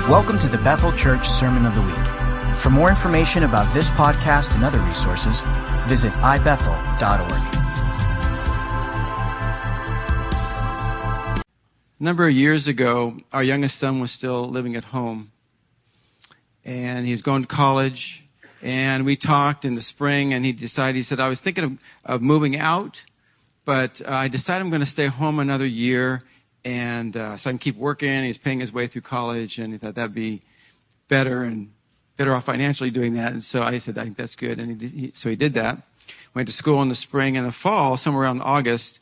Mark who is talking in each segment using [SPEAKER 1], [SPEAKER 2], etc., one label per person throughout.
[SPEAKER 1] Welcome to the Bethel Church Sermon of the Week. For more information about this podcast and other resources, visit ibethel.org.
[SPEAKER 2] A number of years ago, our youngest son was still living at home, and he was going to college, and we talked in the spring, and he said, I was thinking of moving out, but I decided I'm going to stay home another year, and so I can keep working. He's paying his way through college, and he thought that'd be better off financially doing that. And so I said, I think that's good. And so he did that. Went to school in the spring and the fall, somewhere around August.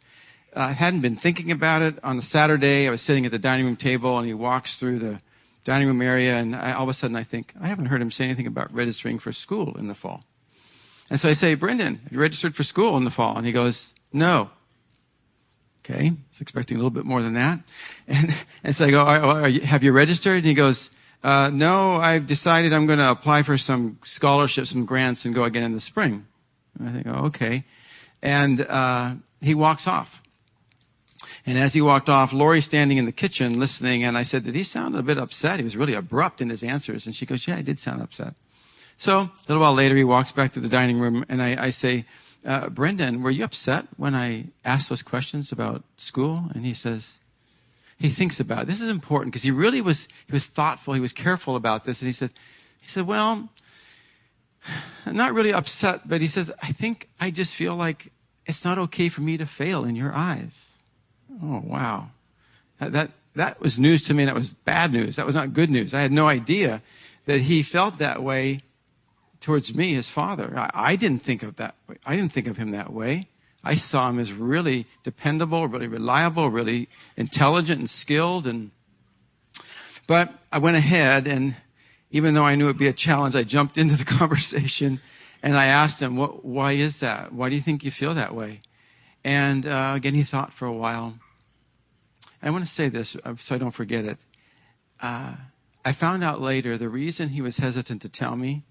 [SPEAKER 2] I hadn't been thinking about it. On the Saturday, I was sitting at the dining room table, and he walks through the dining room area, and all of a sudden I think, I haven't heard him say anything about registering for school in the fall. And so I say, Brendan, have you registered for school in the fall? And he goes, no. Okay, I was expecting a little bit more than that. And so I go, have you registered? And he goes, no, I've decided I'm going to apply for some scholarships, some grants, and go again in the spring. And I think, oh, okay. And he walks off. And as he walked off, Lori's standing in the kitchen listening, and I said, did he sound a bit upset? He was really abrupt in his answers. And she goes, yeah, I did sound upset. So a little while later, he walks back to the dining room, and I say, Brendan, were you upset when I asked those questions about school? And he says, he thinks about it. This is important because he was thoughtful. He was careful about this. And he said, well, I'm not really upset, but he says, I think I just feel like it's not okay for me to fail in your eyes. Oh, wow. That was news to me. That was bad news. That was not good news. I had no idea that he felt that way towards me, his father. I didn't think of that way. I didn't think of him that way. I saw him as really dependable, really reliable, really intelligent and skilled. But I went ahead, and even though I knew it would be a challenge, I jumped into the conversation, and I asked him, why is that? Why do you think you feel that way? And again, he thought for a while. I want to say this so I don't forget it. I found out later the reason he was hesitant to tell me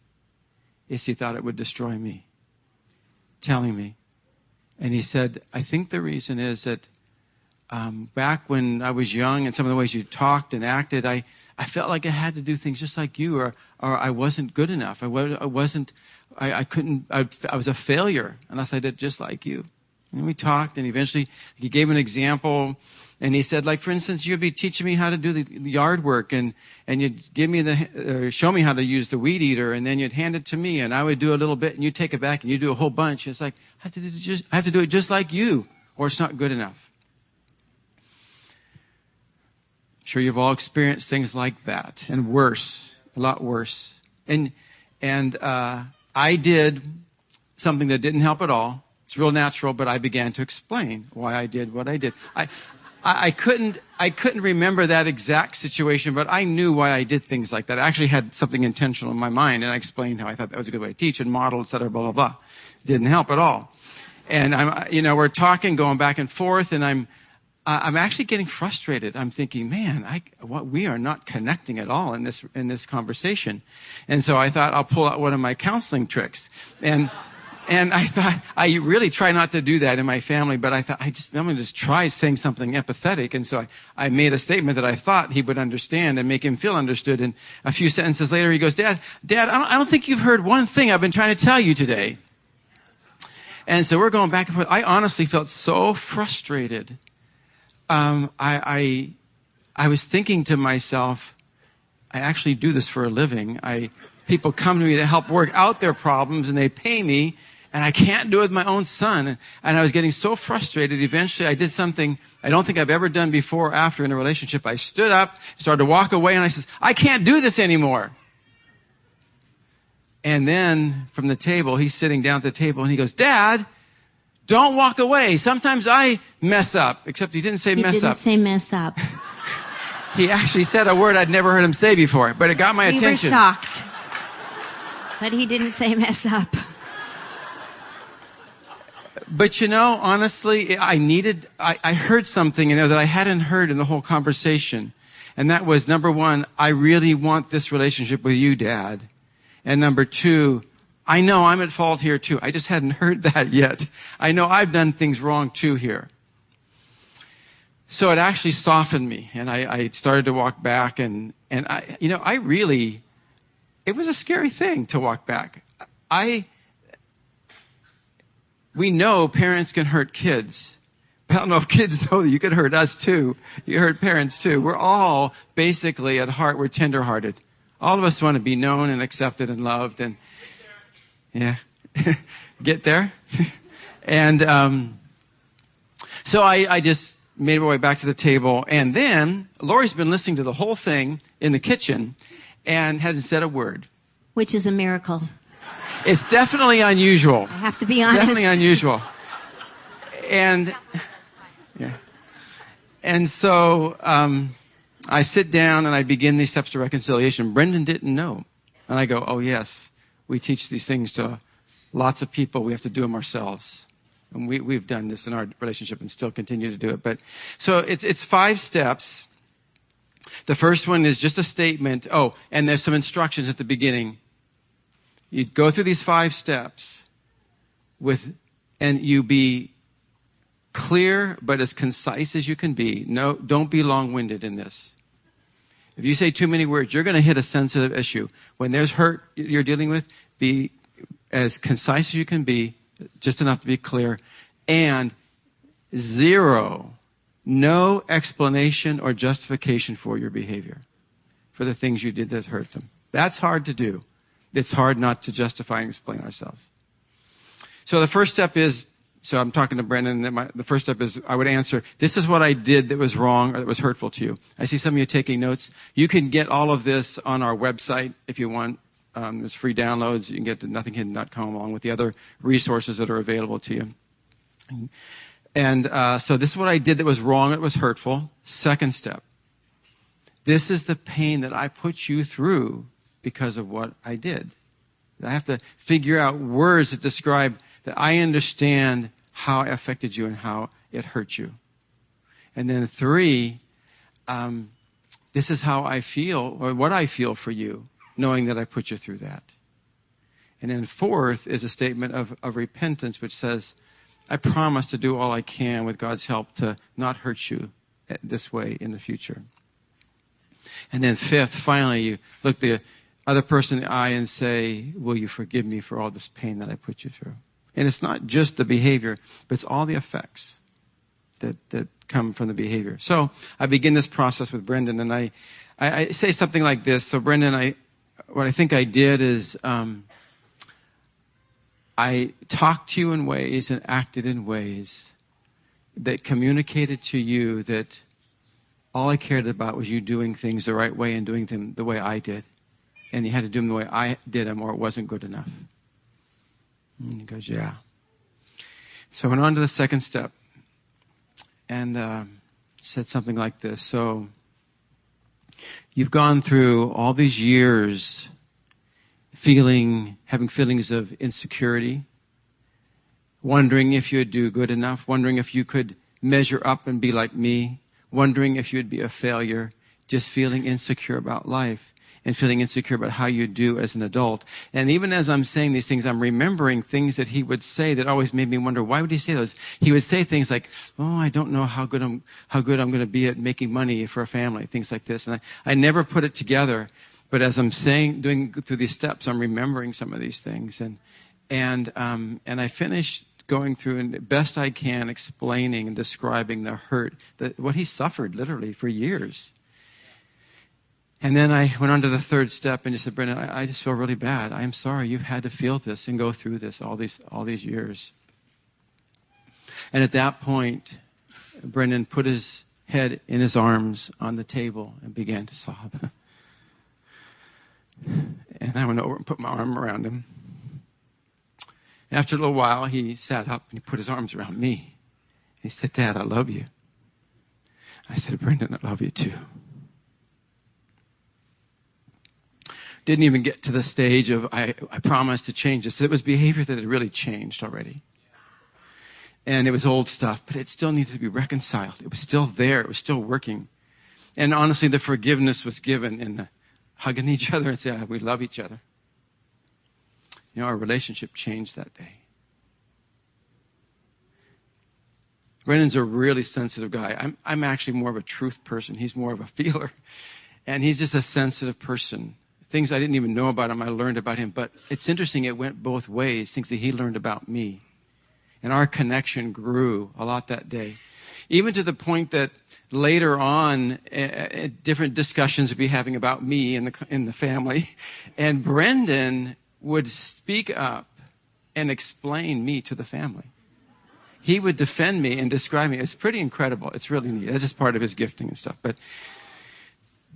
[SPEAKER 2] is he thought it would destroy me, telling me. And he said, I think the reason is that back when I was young and some of the ways you talked and acted, I felt like I had to do things just like you, or I wasn't good enough. I was a failure unless I did just like you. And we talked, and eventually he gave an example, and he said, like, for instance, you'd be teaching me how to do the yard work, and you'd give me show me how to use the weed eater, and then you'd hand it to me, and I would do a little bit, and you'd take it back, and you'd do a whole bunch. It's like, I have to do it just like you, or it's not good enough. I'm sure you've all experienced things like that, and worse, a lot worse. And I did something that didn't help at all. It's real natural, but I began to explain why I did what I did. I couldn't remember that exact situation, but I knew why I did things like that. I actually had something intentional in my mind, and I explained how I thought that was a good way to teach and model, et cetera, blah, blah, blah. It didn't help at all. And we're talking, going back and forth, and I'm actually getting frustrated. I'm thinking, man, we are not connecting at all in this conversation. And so I thought I'll pull out one of my counseling tricks. And I thought, I really try not to do that in my family, but I thought, I'm going to just try saying something empathetic. And so I made a statement that I thought he would understand and make him feel understood. And a few sentences later, he goes, Dad, I don't think you've heard one thing I've been trying to tell you today. And so we're going back and forth. I honestly felt so frustrated. I was thinking to myself, I actually do this for a living. People come to me to help work out their problems, and they pay me, and I can't do it with my own son. And I was getting so frustrated. Eventually, I did something I don't think I've ever done before or after in a relationship. I stood up, started to walk away, and I said, I can't do this anymore. And then from the table, he's sitting down at the table, and he goes, Dad, don't walk away. Sometimes I mess up. Except he didn't say mess up.
[SPEAKER 3] He didn't say mess up.
[SPEAKER 2] He actually said a word I'd never heard him say before, but it got my attention.
[SPEAKER 3] We were shocked. But he didn't say mess up.
[SPEAKER 2] But honestly, I heard something in there that I hadn't heard in the whole conversation. And that was, number one, I really want this relationship with you, Dad. And number two, I know I'm at fault here too. I just hadn't heard that yet. I know I've done things wrong too here. So it actually softened me, and I started to walk back, and I really, it was a scary thing to walk back. We know parents can hurt kids. I don't know if kids know that you could hurt us too. You hurt parents too. We're all basically at heart, we're tenderhearted. All of us want to be known and accepted and loved, and yeah, get there. And so I just made my way back to the table, and then Lori's been listening to the whole thing in the kitchen and hadn't said a word.
[SPEAKER 3] Which is a miracle.
[SPEAKER 2] It's definitely unusual.
[SPEAKER 3] I have to be honest.
[SPEAKER 2] Definitely unusual. And yeah. And so I sit down and I begin these steps to reconciliation. Brendan didn't know. And I go, oh, yes, we teach these things to lots of people. We have to do them ourselves. And we've done this in our relationship and still continue to do it. But so it's 5 steps. The first one is just a statement. Oh, and there's some instructions at the beginning. You go through these 5 steps and you be clear, but as concise as you can be. No, don't be long-winded in this. If you say too many words, you're going to hit a sensitive issue. When there's hurt you're dealing with, be as concise as you can be, just enough to be clear, and 0, no explanation or justification for your behavior, for the things you did that hurt them. That's hard to do. It's hard not to justify and explain ourselves. So the first step is, so I'm talking to Brendan, the first step is I would answer, this is what I did that was wrong or that was hurtful to you. I see some of you taking notes. You can get all of this on our website if you want. There's free downloads. You can get to nothinghidden.com along with the other resources that are available to you. And so this is what I did that was wrong, that was hurtful. Second step. This is the pain that I put you through because of what I did. I have to figure out words that describe that I understand how it affected you and how it hurt you. And then 3, this is how I feel, or what I feel for you, knowing that I put you through that. And then 4th is a statement of repentance, which says, I promise to do all I can with God's help to not hurt you this way in the future. And then 5th, finally, you look the other person in the eye and say, will you forgive me for all this pain that I put you through? And it's not just the behavior, but it's all the effects that come from the behavior. So I begin this process with Brendan, and I say something like this. So Brendan, what I think I did is I talked to you in ways and acted in ways that communicated to you that all I cared about was you doing things the right way and doing them the way I did. And you had to do them the way I did them, or it wasn't good enough. And he goes, yeah. So I went on to the second step and said something like this. So you've gone through all these years having feelings of insecurity, wondering if you'd do good enough, wondering if you could measure up and be like me, wondering if you'd be a failure, just feeling insecure about life. And feeling insecure about how you do as an adult. And even as I'm saying these things, I'm remembering things that he would say that always made me wonder, why would he say those? He would say things like, oh, I don't know how good I'm going to be at making money for a family, things like this. And I never put it together. But as I'm doing through these steps, I'm remembering some of these things. And I finished going through, and best I can, explaining and describing the hurt, what he suffered literally for years. And then I went on to the third step and just said, Brendan, I just feel really bad. I am sorry you've had to feel this and go through this all these years. And at that point, Brendan put his head in his arms on the table and began to sob. And I went over and put my arm around him. After a little while, he sat up and he put his arms around me. And he said, Dad, I love you. I said, Brendan, I love you too. Didn't even get to the stage of, I promised to change this. It was behavior that had really changed already. And it was old stuff, but it still needed to be reconciled. It was still there. It was still working. And honestly, the forgiveness was given in hugging each other and saying, we love each other. You know, our relationship changed that day. Brendan's a really sensitive guy. I'm actually more of a truth person. He's more of a feeler. And he's just a sensitive person. Things I didn't even know about him, I learned about him. But it's interesting, it went both ways, things that he learned about me. And our connection grew a lot that day. Even to the point that later on, different discussions would be having about me in the family. And Brendan would speak up and explain me to the family. He would defend me and describe me. It's pretty incredible. It's really neat. That's just part of his gifting and stuff. But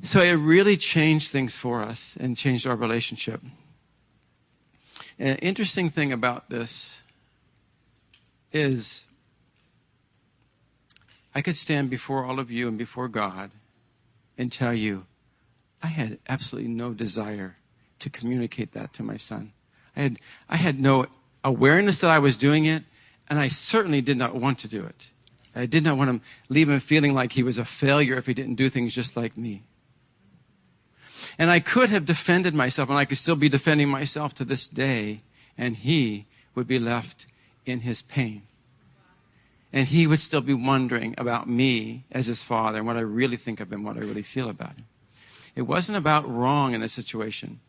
[SPEAKER 2] so it really changed things for us and changed our relationship. An interesting thing about this is I could stand before all of you and before God and tell you I had absolutely no desire to communicate that to my son. I had no awareness that I was doing it, and I certainly did not want to do it. I did not want to leave him feeling like he was a failure if he didn't do things just like me. And I could have defended myself, and I could still be defending myself to this day, and he would be left in his pain. And he would still be wondering about me as his father and what I really think of him, what I really feel about him. It wasn't about wrong in a situation.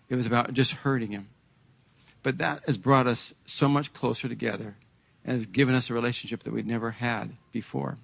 [SPEAKER 2] It was about just hurting him. But that has brought us so much closer together and has given us a relationship that we'd never had before.